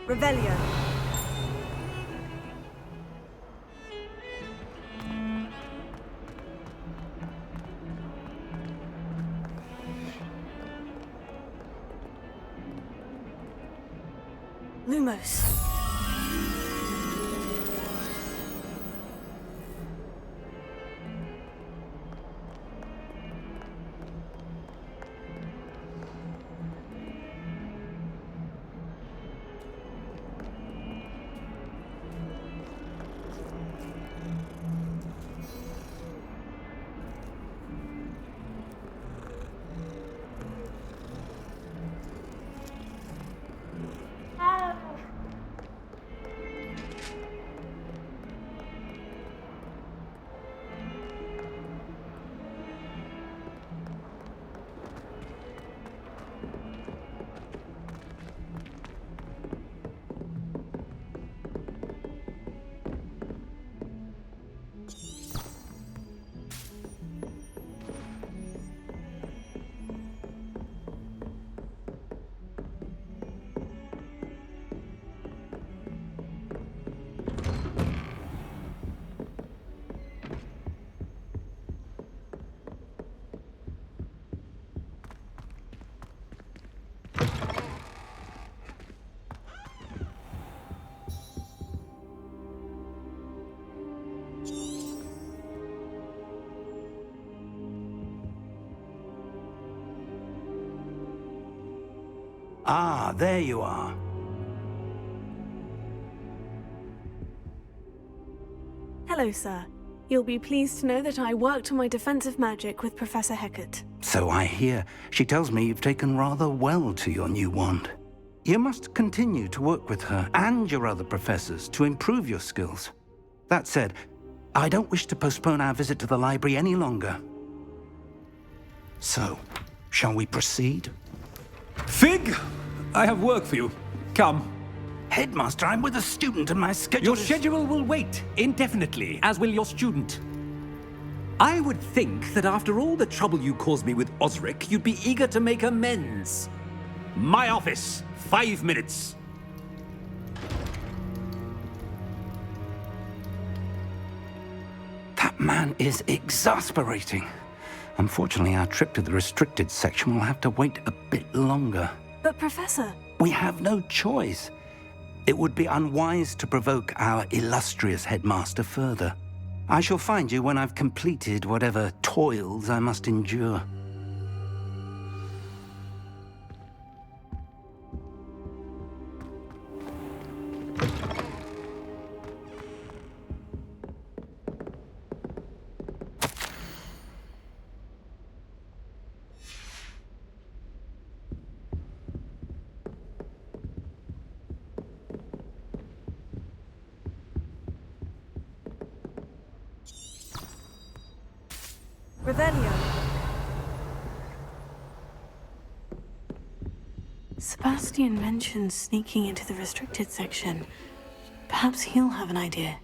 Revelio. Lumos. Ah, there you are. Hello, sir. You'll be pleased to know that I worked on my defensive magic with Professor Hecat. So I hear. She tells me you've taken rather well to your new wand. You must continue to work with her and your other professors to improve your skills. That said, I don't wish to postpone our visit to the library any longer. So, shall we proceed? Fig! I have work for you. Come. Headmaster, I'm with a student and my schedule Your is... schedule will wait indefinitely, as will your student. I would think that after all the trouble you caused me with Osric, you'd be eager to make amends. My office, 5 minutes. That man is exasperating. Unfortunately, our trip to the restricted section will have to wait a bit longer. But, Professor... We have no choice. It would be unwise to provoke our illustrious headmaster further. I shall find you when I've completed whatever toils I must endure. Revelio. Sebastian mentioned sneaking into the restricted section. Perhaps he'll have an idea.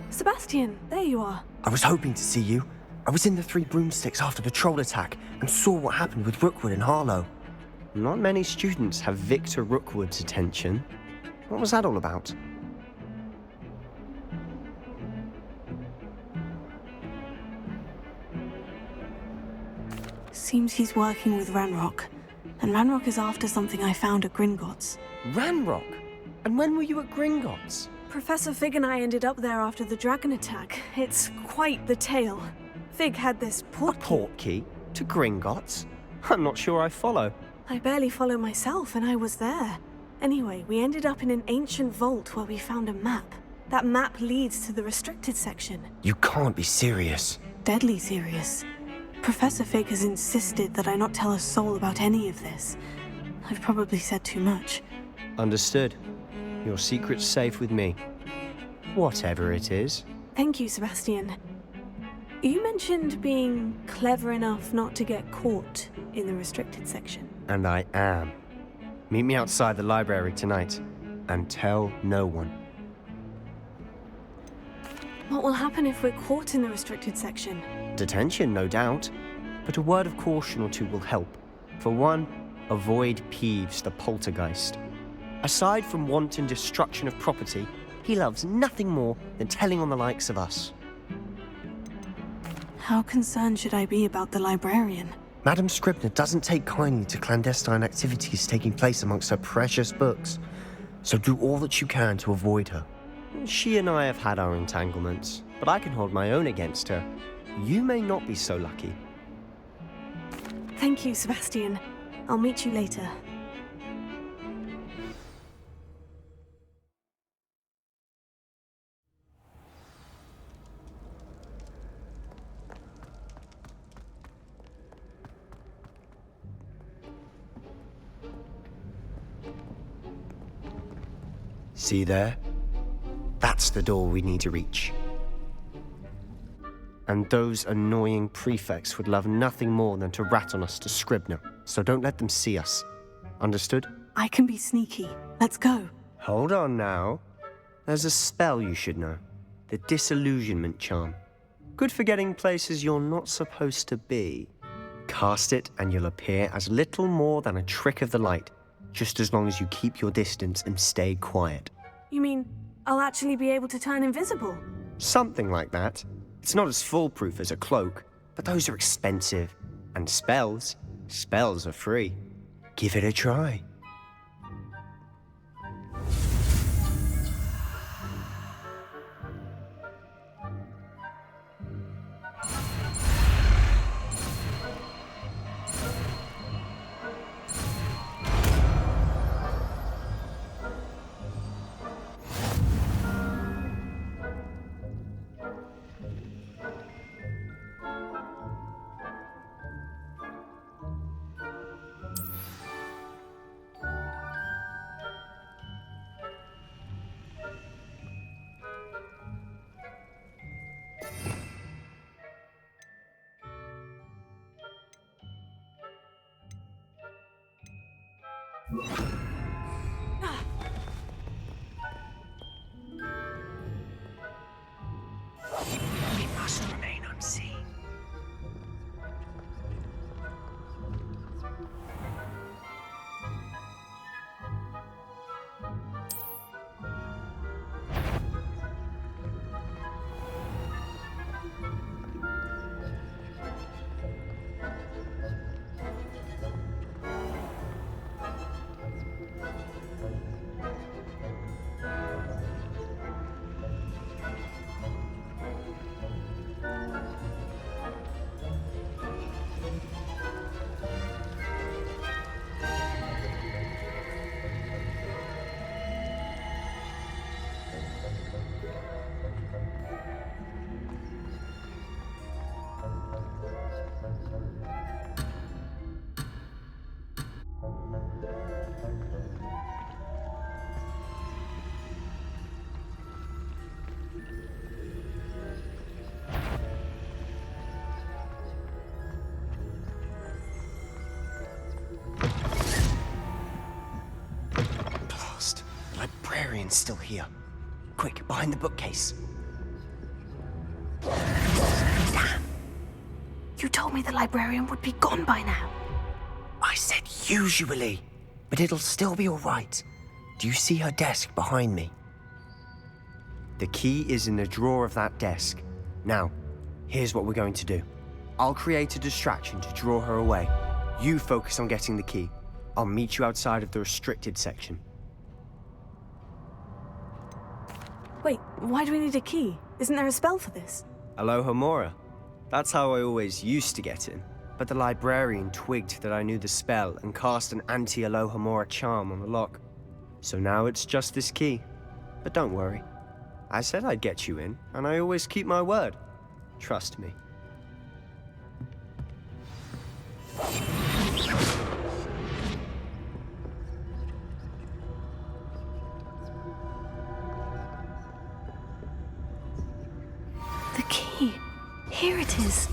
Sebastian, there you are. I was hoping to see you. I was in the Three Broomsticks after the troll attack and saw what happened with Rookwood and Harlow. Not many students have Victor Rookwood's attention. What was that all about? Seems he's working with Ranrock. And Ranrock is after something I found at Gringotts. Ranrock? And when were you at Gringotts? Professor Fig and I ended up there after the dragon attack. It's quite the tale. Fig had this A port... portkey? To Gringotts? I'm not sure I follow. I barely follow myself, and I was there. Anyway, we ended up in an ancient vault where we found a map. That map leads to the restricted section. You can't be serious. Deadly serious. Professor Fig has insisted that I not tell a soul about any of this. I've probably said too much. Understood. Your secret's safe with me. Whatever it is. Thank you, Sebastian. You mentioned being clever enough not to get caught in the restricted section. And I am. Meet me outside the library tonight, and tell no one. What will happen if we're caught in the restricted section? Detention, no doubt. But a word of caution or two will help. For one, avoid Peeves, the poltergeist. Aside from wanton destruction of property, he loves nothing more than telling on the likes of us. How concerned should I be about the librarian? Madam Scribner doesn't take kindly to clandestine activities taking place amongst her precious books. So do all that you can to avoid her. She and I have had our entanglements, but I can hold my own against her. You may not be so lucky. Thank you, Sebastian. I'll meet you later. See there? That's the door we need to reach. And those annoying prefects would love nothing more than to rat on us to Scribner, so don't let them see us. Understood? I can be sneaky. Let's go. Hold on now. There's a spell you should know. The Disillusionment Charm. Good for getting places you're not supposed to be. Cast it and you'll appear as little more than a trick of the light, just as long as you keep your distance and stay quiet. You mean I'll actually be able to turn invisible? Something like that. It's not as foolproof as a cloak, but those are expensive. And spells are free. Give it a try. We must remain unseen. Librarian's still here. Quick, behind the bookcase. Damn! You told me the librarian would be gone by now. I said usually, but it'll still be all right. Do you see her desk behind me? The key is in the drawer of that desk. Now, here's what we're going to do. I'll create a distraction to draw her away. You focus on getting the key. I'll meet you outside of the restricted section. Wait, why do we need a key? Isn't there a spell for this? Alohomora. That's how I always used to get in. But the librarian twigged that I knew the spell and cast an anti-Alohomora charm on the lock. So now it's just this key. But don't worry. I said I'd get you in, and I always keep my word. Trust me. The key. Here it is.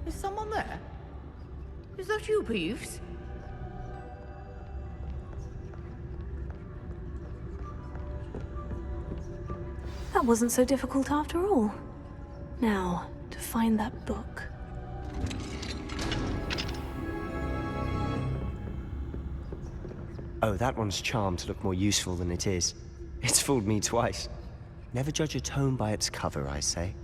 Is someone there? Is that you, Peeves? That wasn't so difficult after all. Now, to find that book. Oh, that one's charmed to look more useful than it is. It's fooled me twice. Never judge a tome by its cover, I say.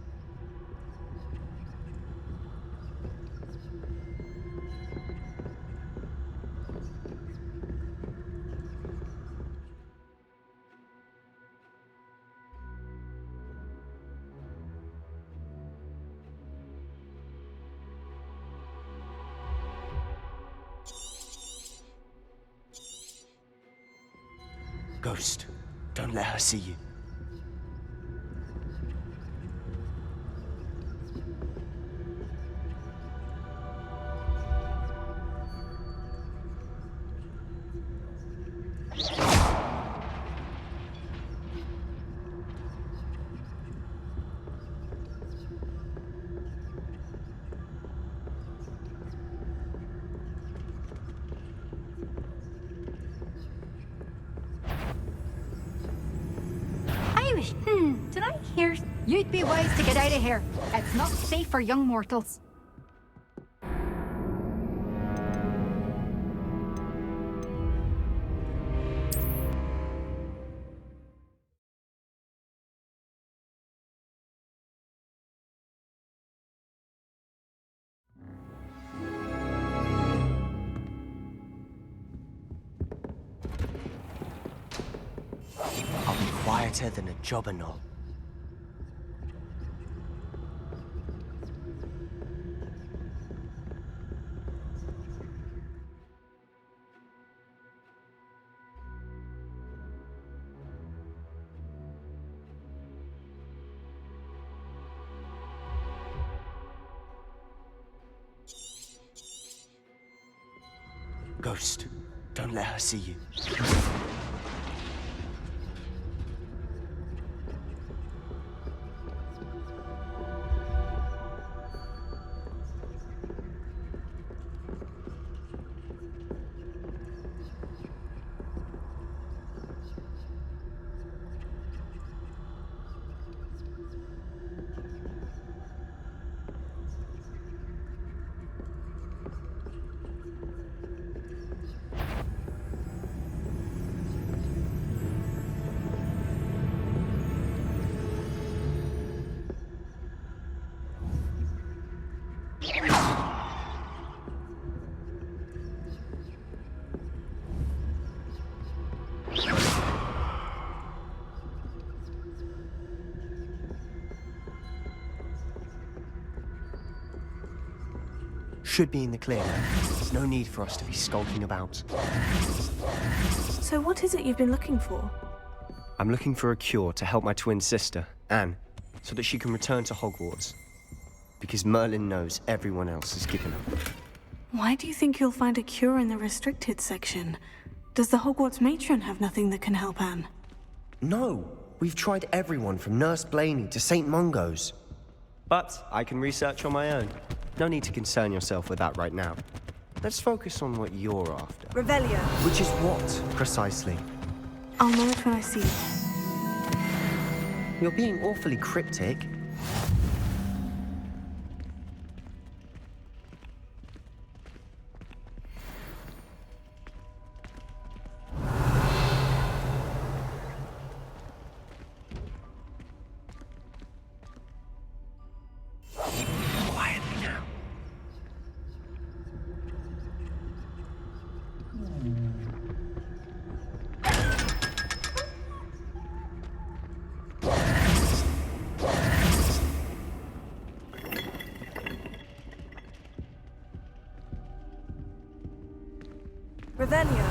Ghost, don't let her see you. Did I hear? You'd be wise to get out of here. It's not safe for young mortals. I'll be quieter than a jobberknoll. Ghost, don't let her see you. Should be in the clear. There's no need for us to be skulking about. So what is it you've been looking for? I'm looking for a cure to help my twin sister, Anne, so that she can return to Hogwarts. Because Merlin knows everyone else has given up. Why do you think you'll find a cure in the restricted section? Does the Hogwarts matron have nothing that can help Anne? No! We've tried everyone from Nurse Blaney to St. Mungo's. But I can research on my own. No need to concern yourself with that right now. Let's focus on what you're after. Revelio. Which is what, precisely? I'll know it when I see it. You're being awfully cryptic. Quietly now. Revelio.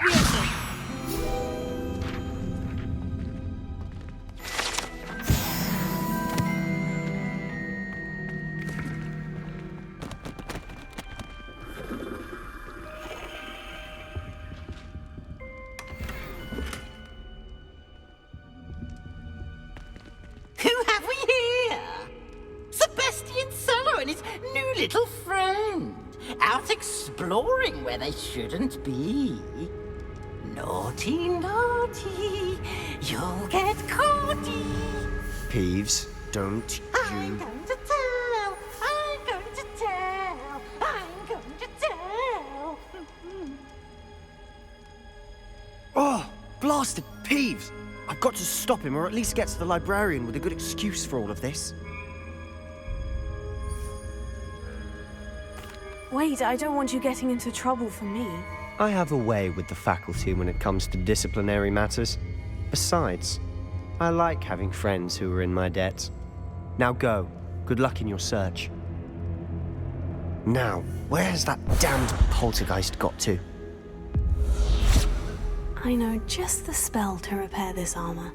Obviously. Who have we here? Sebastian Solo and his new little friend. Out exploring where they shouldn't be. Naughty, naughty. You'll get caughty. Peeves, don't I'm you... going to tell. I'm going to tell. I'm going to tell. Oh, blasted Peeves! I've got to stop him, or at least get to the librarian with a good excuse for all of this. Wait, I don't want you getting into trouble for me. I have a way with the faculty when it comes to disciplinary matters. Besides, I like having friends who are in my debt. Now go. Good luck in your search. Now, where has that damned poltergeist got to? I know just the spell to repair this armor.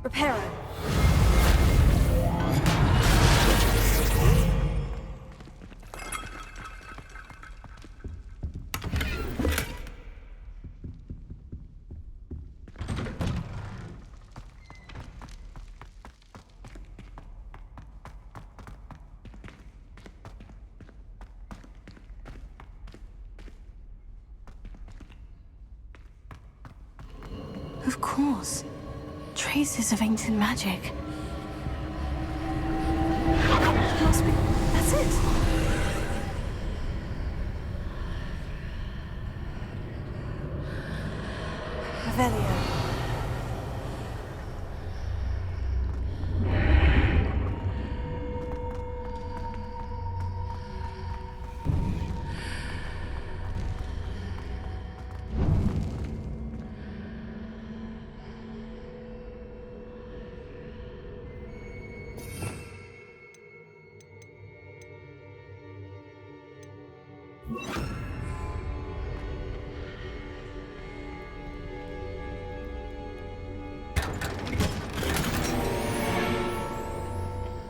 Reparo. Of course. Traces of ancient magic. Must be... That's it! Revelio.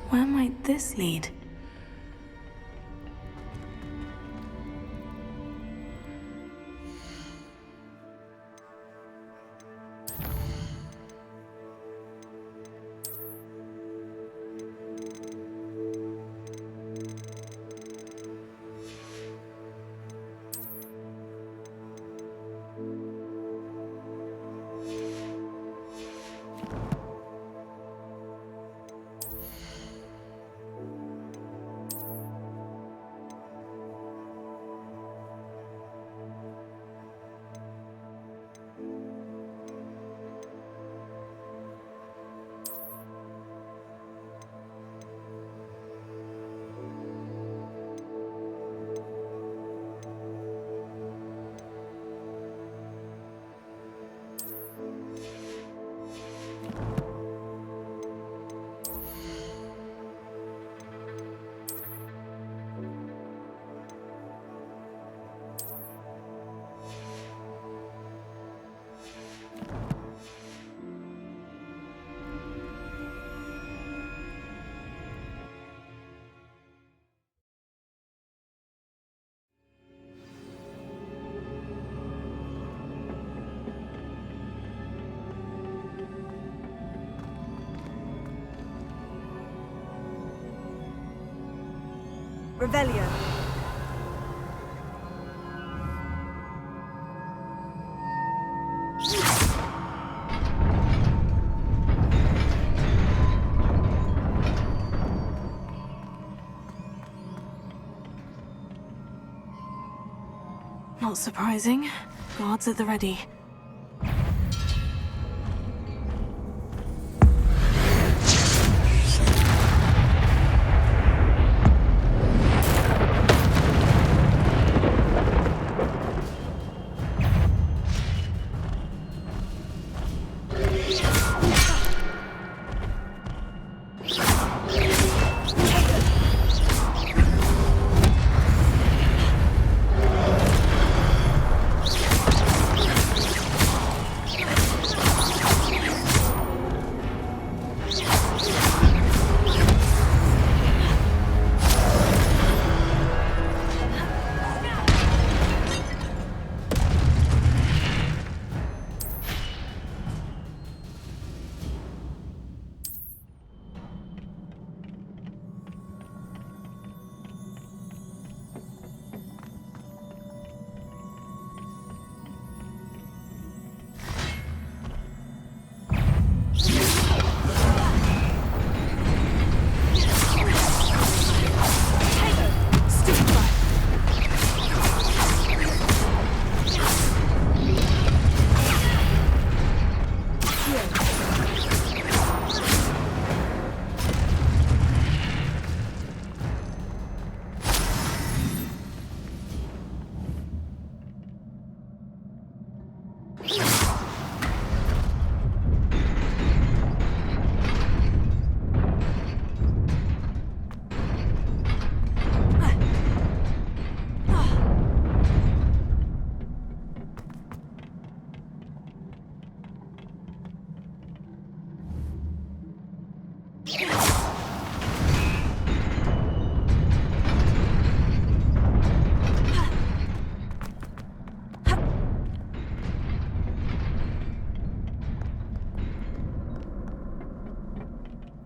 Where might this lead? Revelio. Not surprising. Guards at the ready.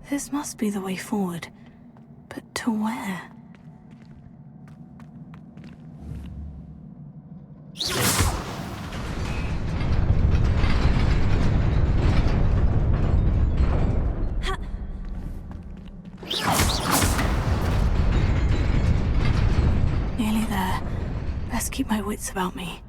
This must be the way forward. But to where? Nearly there. Best keep my wits about me.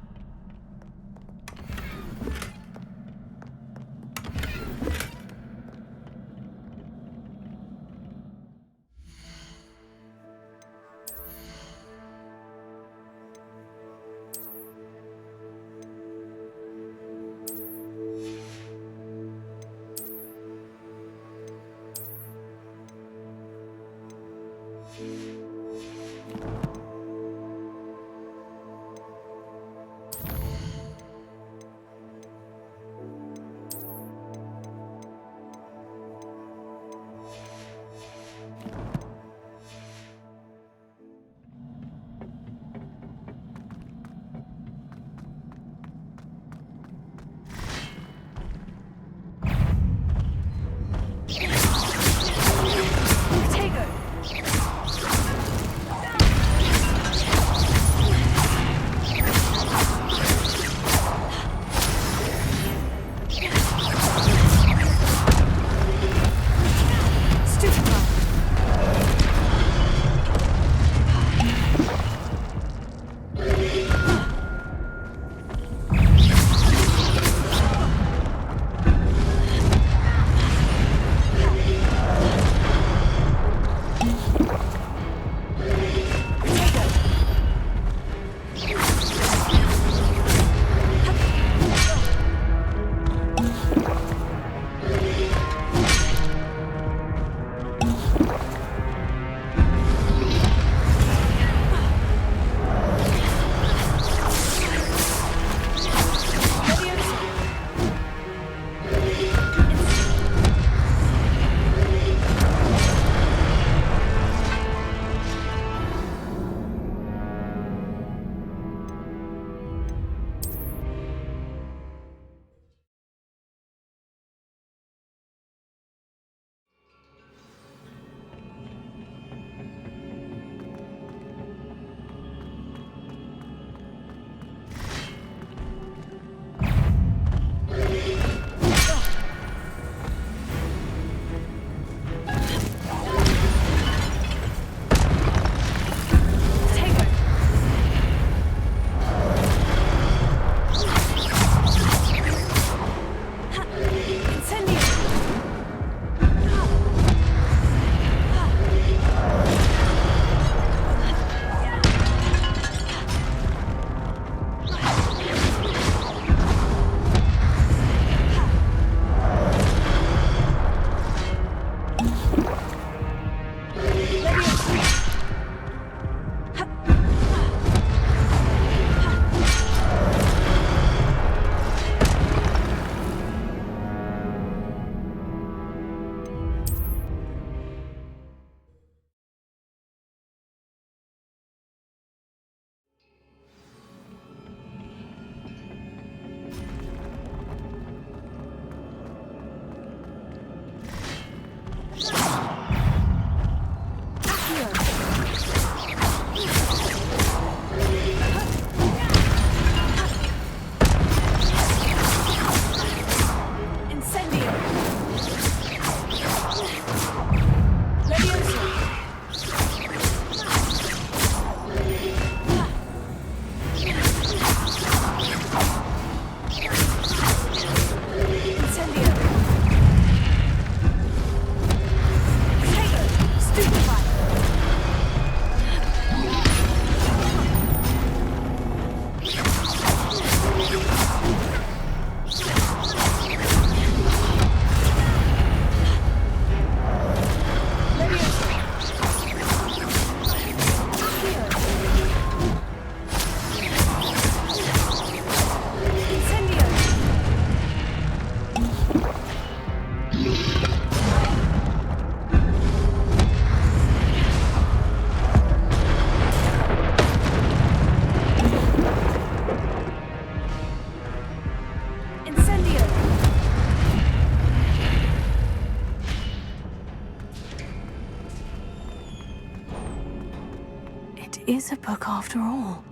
is a book after all.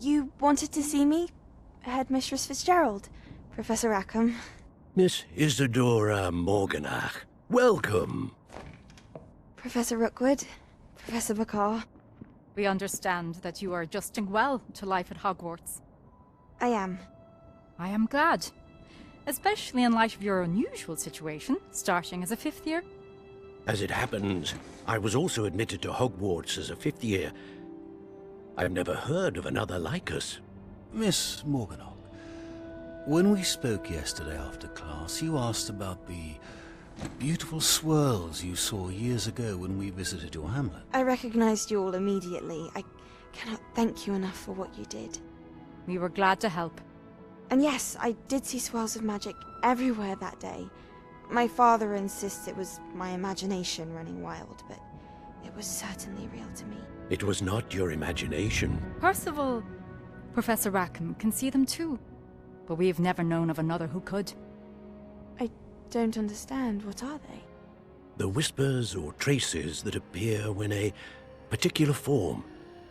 You wanted to see me? Headmistress Fitzgerald, Professor Rackham. Miss Isadora Morganach, welcome. Professor Rookwood, Professor Bakar. We understand that you are adjusting well to life at Hogwarts. I am. I am glad. Especially in light of your unusual situation, starting as a 5th year. As it happens, I was also admitted to Hogwarts as a 5th year. I've never heard of another like us. Miss Morganach, when we spoke yesterday after class, you asked about the beautiful swirls you saw years ago when we visited your hamlet. I recognized you all immediately. I cannot thank you enough for what you did. We were glad to help. And yes, I did see swirls of magic everywhere that day. My father insists it was my imagination running wild, but it was certainly real to me. It was not your imagination. Percival, Professor Rackham can see them too. But we've never known of another who could. I don't understand. What are they? The whispers or traces that appear when a particular form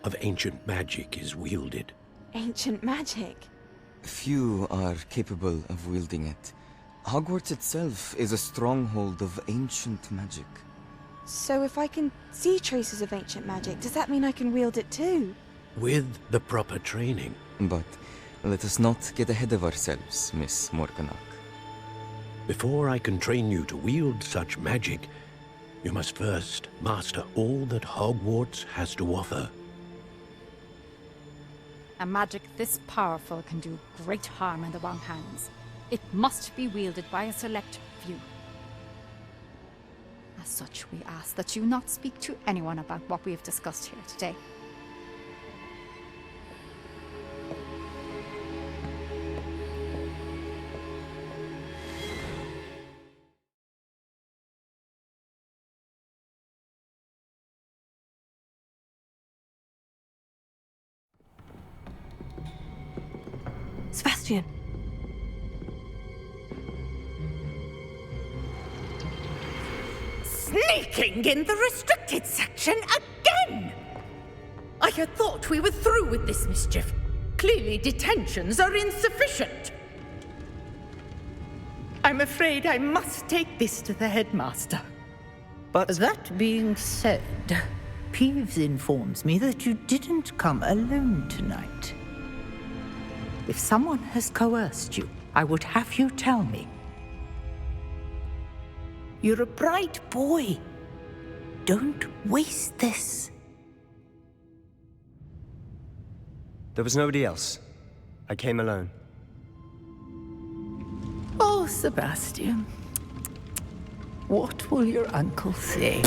of ancient magic is wielded. Ancient magic? Few are capable of wielding it. Hogwarts itself is a stronghold of ancient magic. So if I can see traces of ancient magic, does that mean I can wield it too? With the proper training. But let us not get ahead of ourselves, Miss Morganach. Before I can train you to wield such magic, you must first master all that Hogwarts has to offer. A magic this powerful can do great harm in the wrong hands. It must be wielded by a select few. As such, we ask that you not speak to anyone about what we have discussed here today. Sebastian. Sneaking in the restricted section again! I had thought we were through with this mischief. Clearly detentions are insufficient. I'm afraid I must take this to the headmaster. But That being said, Peeves informs me that you didn't come alone tonight. If someone has coerced you, I would have you tell me. You're a bright boy. Don't waste this. there was nobody else. I came alone. Oh, Sebastian. What will your uncle say?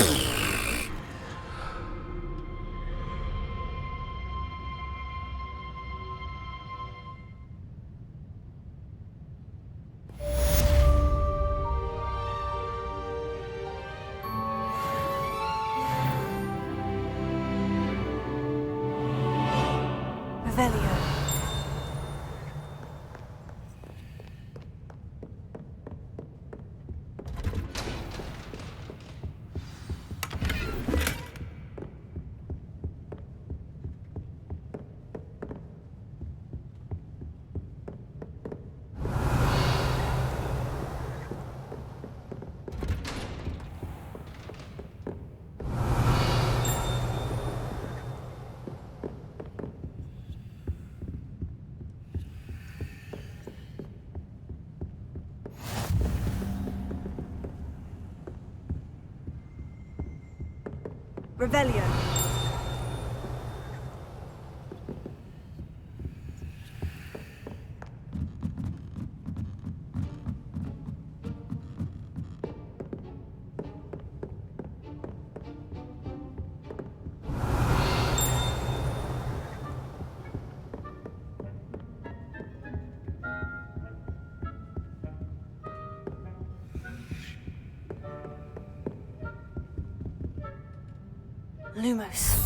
Revelio. Revelio. Lumos.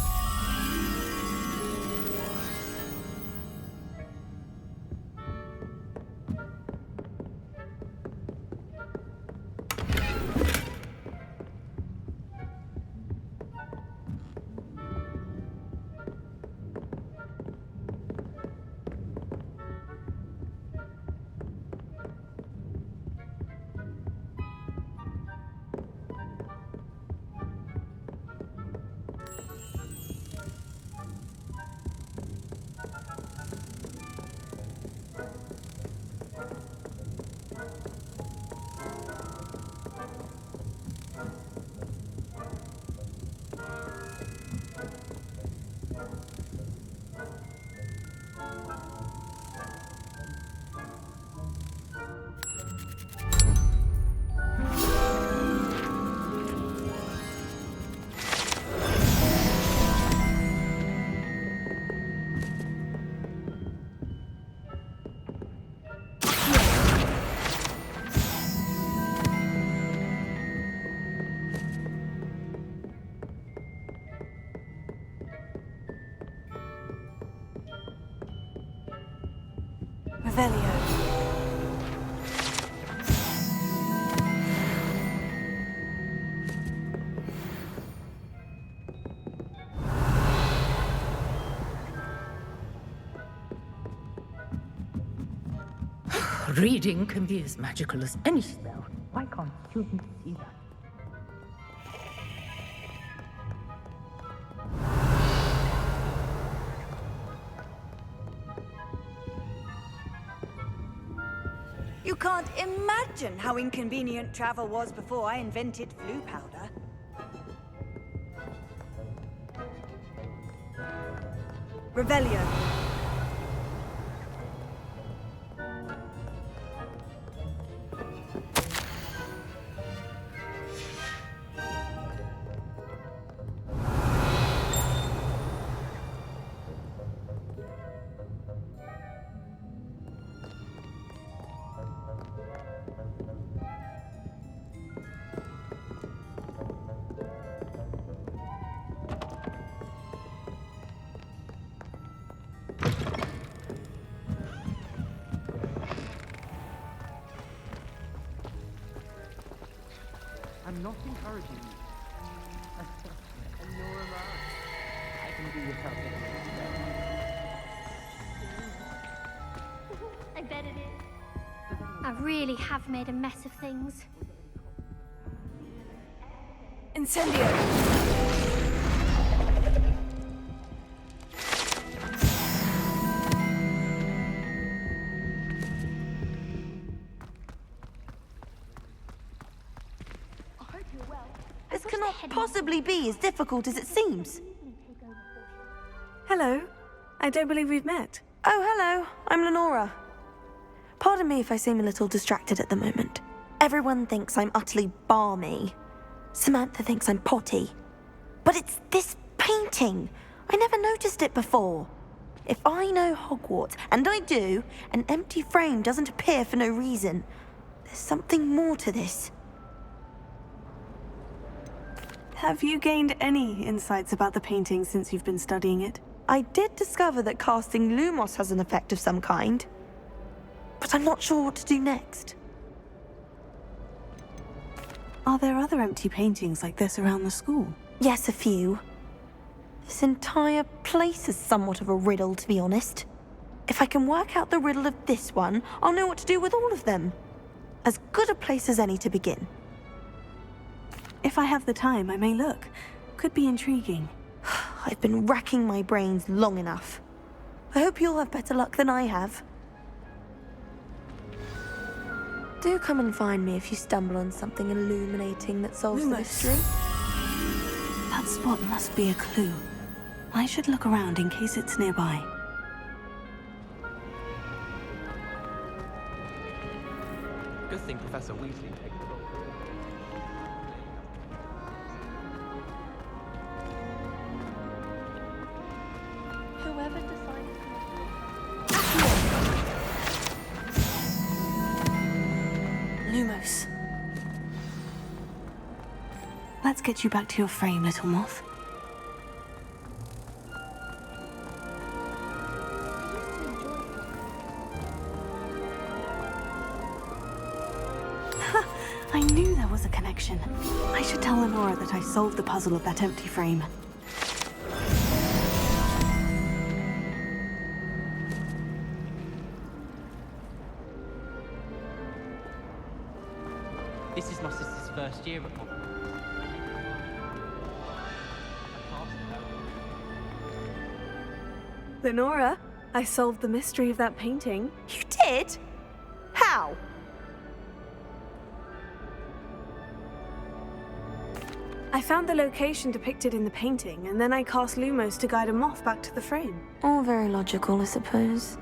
Revelio. Reading can be as magical as any spell. Why can't students see that? You can't imagine how inconvenient travel was before I invented flu powder. Revelio. I'm not encouraging you. And nor am I. I can do without it. I bet it is. I really have made a mess of things. Incendio! This cannot possibly be as difficult as it seems. Hello. I don't believe we've met. Oh, hello. I'm Lenora. Pardon me if I seem a little distracted at the moment. Everyone thinks I'm utterly balmy. Samantha thinks I'm potty. But it's this painting. I never noticed it before. If I know Hogwarts, and I do, an empty frame doesn't appear for no reason. There's something more to this. Have you gained any insights about the painting since you've been studying it? I did discover that casting Lumos has an effect of some kind. But I'm not sure what to do next. Are there other empty paintings like this around the school? Yes, a few. This entire place is somewhat of a riddle, to be honest. If I can work out the riddle of this one, I'll know what to do with all of them. As good a place as any to begin. If I have the time, I may look. Could be intriguing. I've been racking my brains long enough. I hope you'll have better luck than I have. Do come and find me if you stumble on something illuminating that solves the mystery. That spot must be a clue. I should look around in case it's nearby. Good thing Professor Weasley picked the book. Whoever decides Lumos. Let's get you back to your frame, little moth. I knew there was a connection. I should tell Lenora that I solved the puzzle of that empty frame. This is my sister's first year at Hogwarts. Lenora, I solved the mystery of that painting. You did? How? I found the location depicted in the painting, and then I cast Lumos to guide a moth back to the frame. All very logical, I suppose.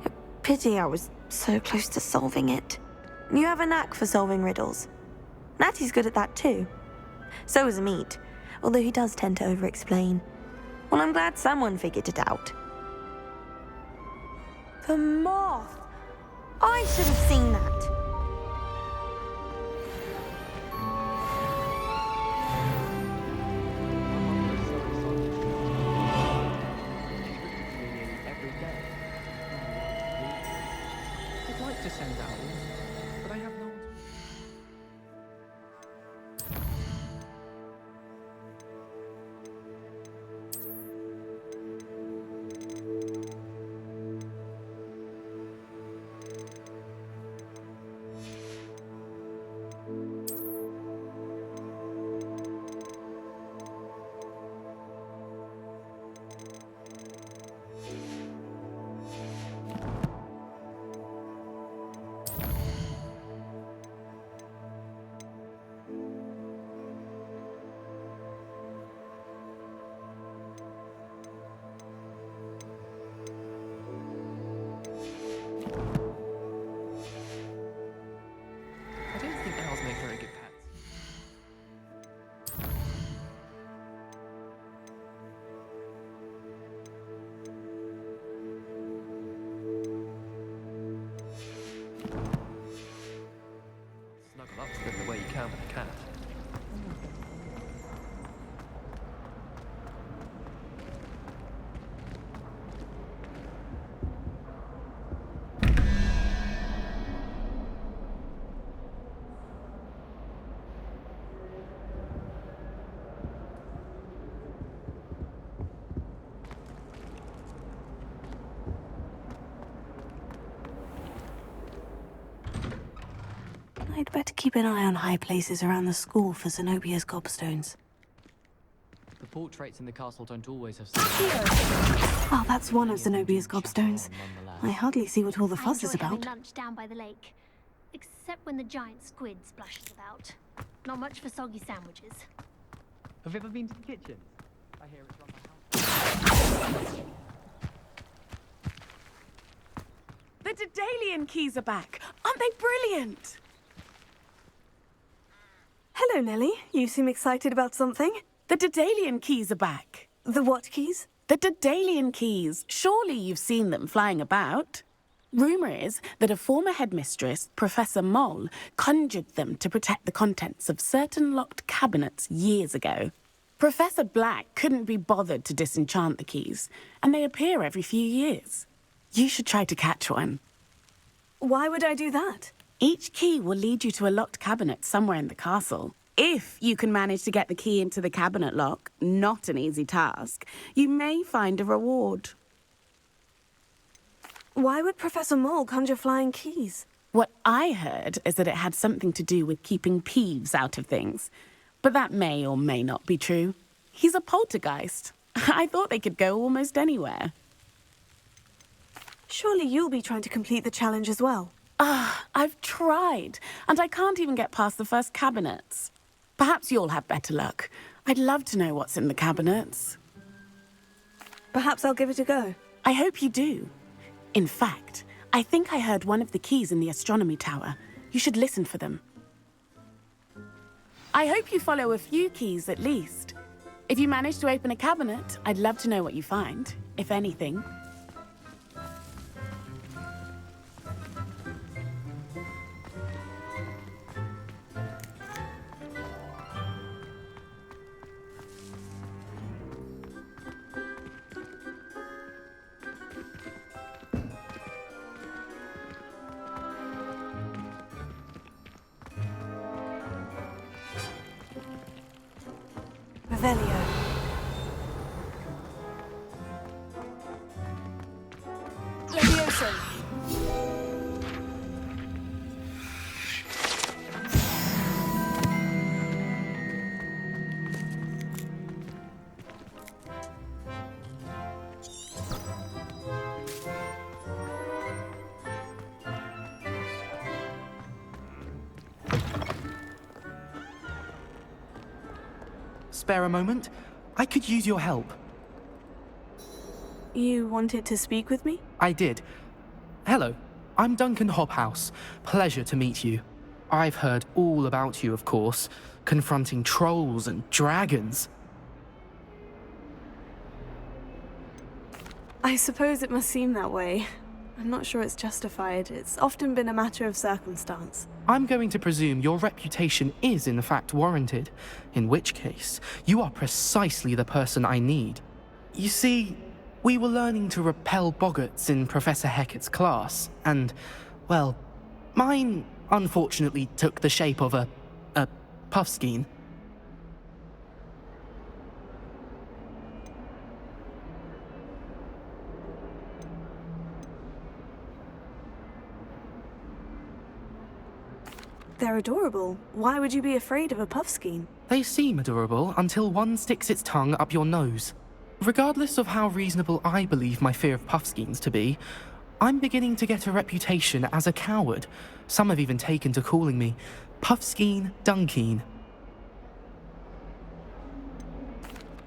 A pity I was so close to solving it. You have a knack for solving riddles. Natty's good at that too. So is Amit, although he does tend to over-explain. Well, I'm glad someone figured it out. The moth! I should have seen that. I'd like to send owls, but I have no one to... I don't think owls make very good pets. Snuggle up to them the way you can with a cat. I'd better keep an eye on high places around the school for Zenobia's gobstones. portraits in the castle don't always have. Oh, that's one of Zenobia's gobstones. I hardly see what all the fuss is I enjoy having about. lunch down by the lake, except when the giant squid splashes about. Not much for soggy sandwiches. Have you ever been to the kitchen? I hear it's run by house. The Daedalian keys are back. Aren't they brilliant? Hello, Nellie. You seem excited about something. The Daedalian keys are back. The what keys? The Daedalian keys. Surely you've seen them flying about. Rumour is that a former headmistress, Professor Moll, conjured them to protect the contents of certain locked cabinets years ago. Professor Black couldn't be bothered to disenchant the keys, and they appear every few years. You should try to catch one. Why would I do that? Each key will lead you to a locked cabinet somewhere in the castle. If you can manage to get the key into the cabinet lock, not an easy task, you may find a reward. Why would Professor Moll conjure flying keys? What I heard is that it had something to do with keeping Peeves out of things. But that may or may not be true. He's a poltergeist. I thought they could go almost anywhere. Surely you'll be trying to complete the challenge as well. I've tried, and I can't even get past the first cabinets. Perhaps you'll have better luck. I'd love to know what's in the cabinets. Perhaps I'll give it a go. I hope you do. In fact, I think I heard one of the keys in the astronomy tower. You should listen for them. I hope you follow a few keys at least. If you manage to open a cabinet, I'd love to know what you find, if anything. Revelio. Levioso. Spare a moment? I could use your help. You wanted to speak with me? I did. Hello, I'm Duncan Hobhouse. Pleasure to meet you. I've heard all about you, of course, confronting trolls and dragons. I suppose it must seem that way. I'm not sure it's justified. It's often been a matter of circumstance. I'm going to presume your reputation is in fact warranted, in which case, you are precisely the person I need. You see, we were learning to repel boggarts in Professor Hecat's class, and, well, mine unfortunately took the shape of a puffskein. They're adorable. Why would you be afraid of a puffskein? They seem adorable until one sticks its tongue up your nose. Regardless of how reasonable I believe my fear of puffskeins to be, I'm beginning to get a reputation as a coward. Some have even taken to calling me Puffskein Dunkeen.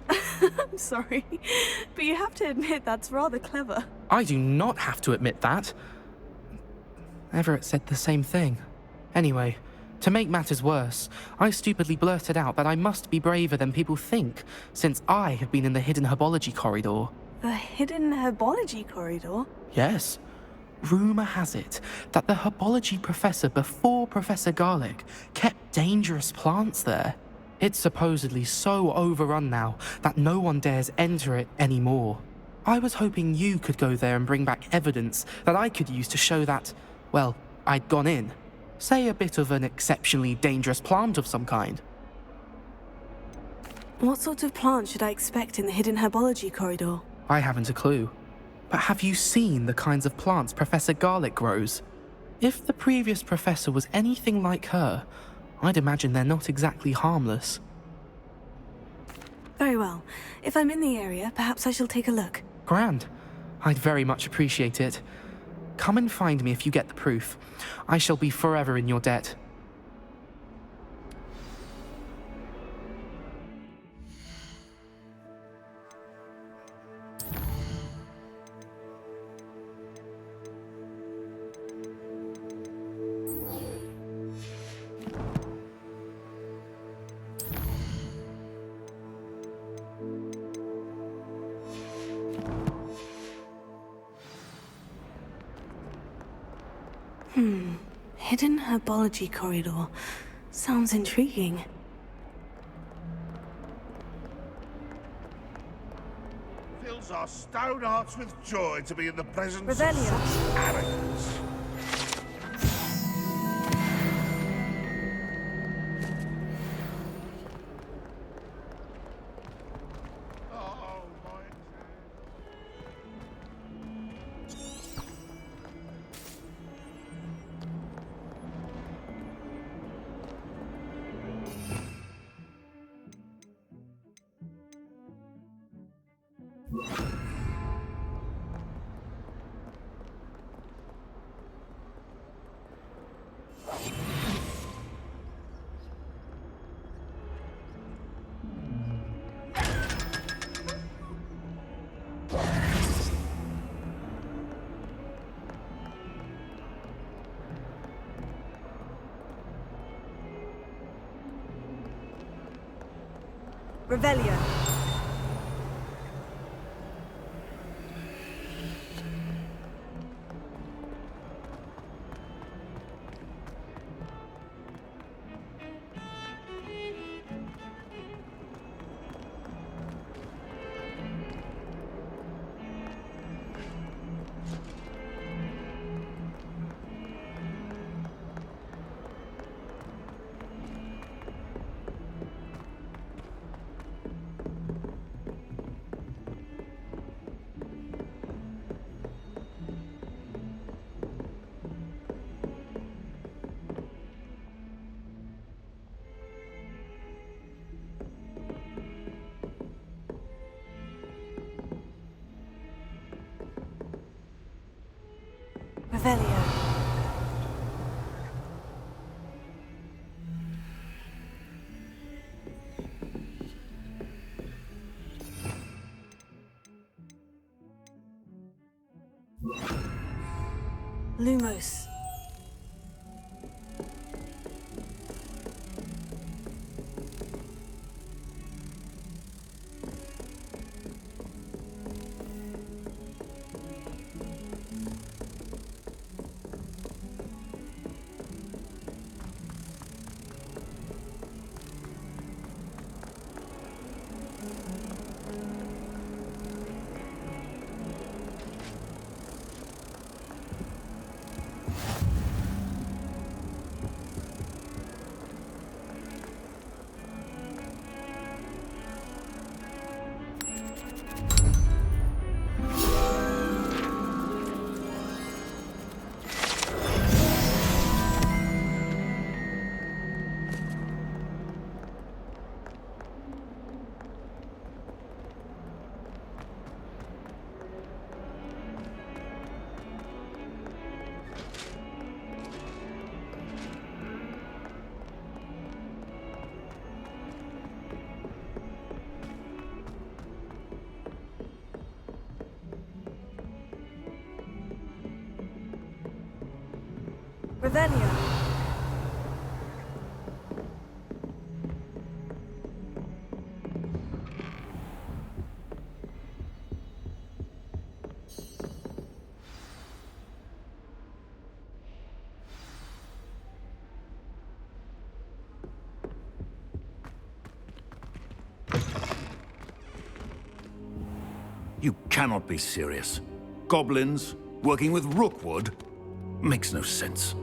I'm sorry, but you have to admit that's rather clever. I do not have to admit that. Everett said the same thing. Anyway, to make matters worse, I stupidly blurted out that I must be braver than people think, since I have been in the hidden herbology corridor. The hidden herbology corridor? Yes. Rumour has it that the herbology professor before Professor Garlic kept dangerous plants there. It's supposedly so overrun now that no one dares enter it anymore. I was hoping you could go there and bring back evidence that I could use to show that, well, I'd gone in. Say a bit of an exceptionally dangerous plant of some kind. What sort of plant should I expect in the hidden herbology corridor? I haven't a clue. But have you seen the kinds of plants Professor Garlic grows? If the previous professor was anything like her, I'd imagine they're not exactly harmless. Very well. If I'm in the area, perhaps I shall take a look. Grand. I'd very much appreciate it. Come and find me if you get the proof. I shall be forever in your debt. Hidden herbology corridor. Sounds intriguing. Fills our stone hearts with joy to be in the presence Revelio. of such arrogance. Revelio. Revelio. Lumos. Revelio. You cannot be serious. Goblins working with Rookwood makes no sense.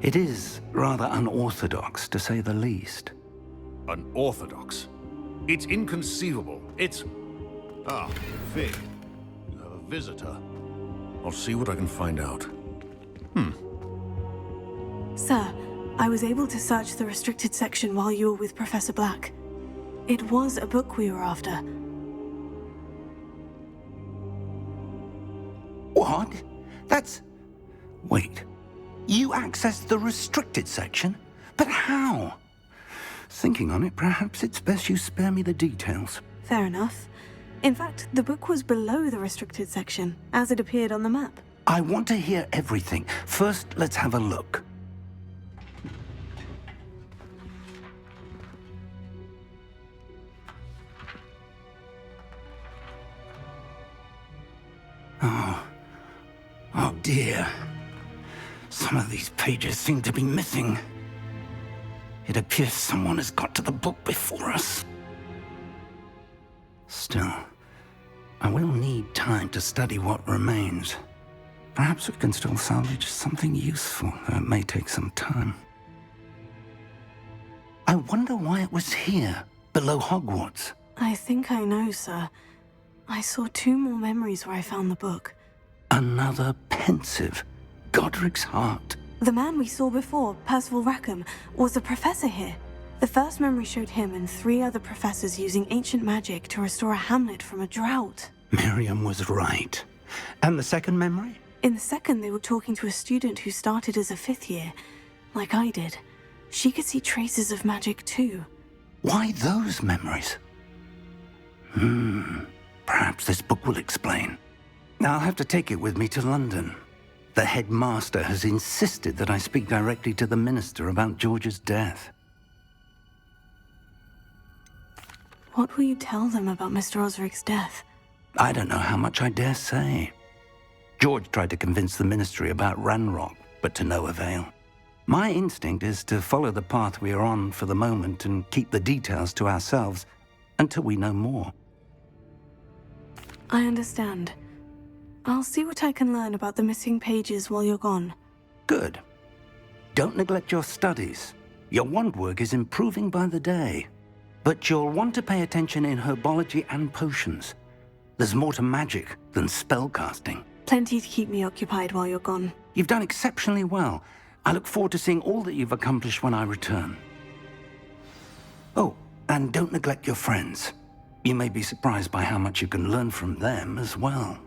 It is rather unorthodox, to say the least. Unorthodox? It's inconceivable. It's... Ah, Fig. You have a visitor. I'll see what I can find out. Sir, I was able to search the restricted section while you were with Professor Black. It was a book we were after. What? That's... Wait. You accessed the restricted section? But how? Thinking on it, perhaps it's best you spare me the details. Fair enough. In fact, the book was below the restricted section, as it appeared on the map. I want to hear everything. First, let's have a look. Oh dear. Some of these pages seem to be missing. It appears someone has got to the book before us. Still, I will need time to study what remains. Perhaps we can still salvage something useful, though it may take some time. I wonder why it was here, below Hogwarts. I think I know, sir. I saw 2 more memories where I found the book. Another pensive. Godric's heart. The man we saw before, Percival Rackham, was a professor here. The first memory showed him and 3 other professors using ancient magic to restore a hamlet from a drought. Miriam was right. And the second memory? In the second, they were talking to a student who started as a 5th year, like I did. She could see traces of magic too. Why those memories? Perhaps this book will explain. I'll have to take it with me to London. The headmaster has insisted that I speak directly to the minister about George's death. What will you tell them about Mr. Osric's death? I don't know how much I dare say. George tried to convince the ministry about Ranrock, but to no avail. My instinct is to follow the path we are on for the moment and keep the details to ourselves until we know more. I understand. I'll see what I can learn about the missing pages while you're gone. Good. Don't neglect your studies. Your wand work is improving by the day. But you'll want to pay attention in herbology and potions. There's more to magic than spellcasting. Plenty to keep me occupied while you're gone. You've done exceptionally well. I look forward to seeing all that you've accomplished when I return. Oh, and don't neglect your friends. You may be surprised by how much you can learn from them as well.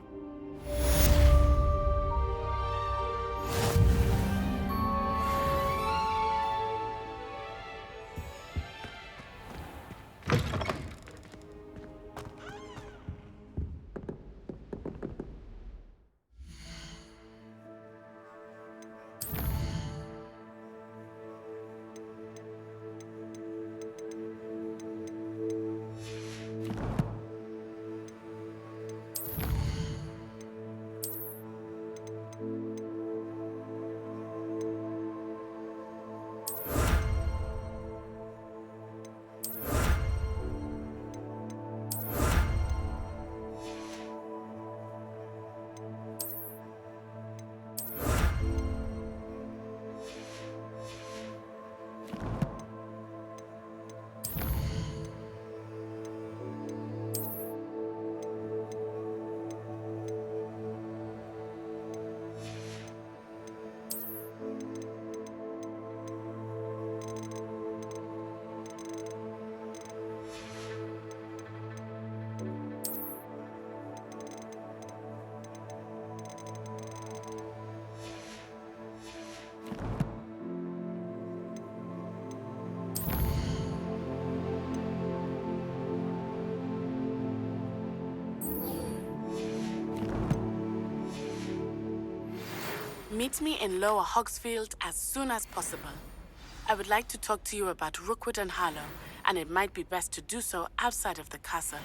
Meet me in Lower Hogsfield as soon as possible. I would like to talk to you about Rookwood and Harlow, and it might be best to do so outside of the castle.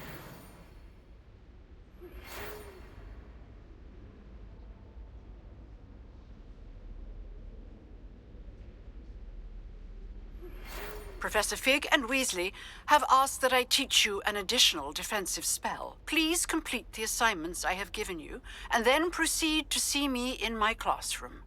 Professor Fig and Weasley have asked that I teach you an additional defensive spell. Please complete the assignments I have given you, and then proceed to see me in my classroom.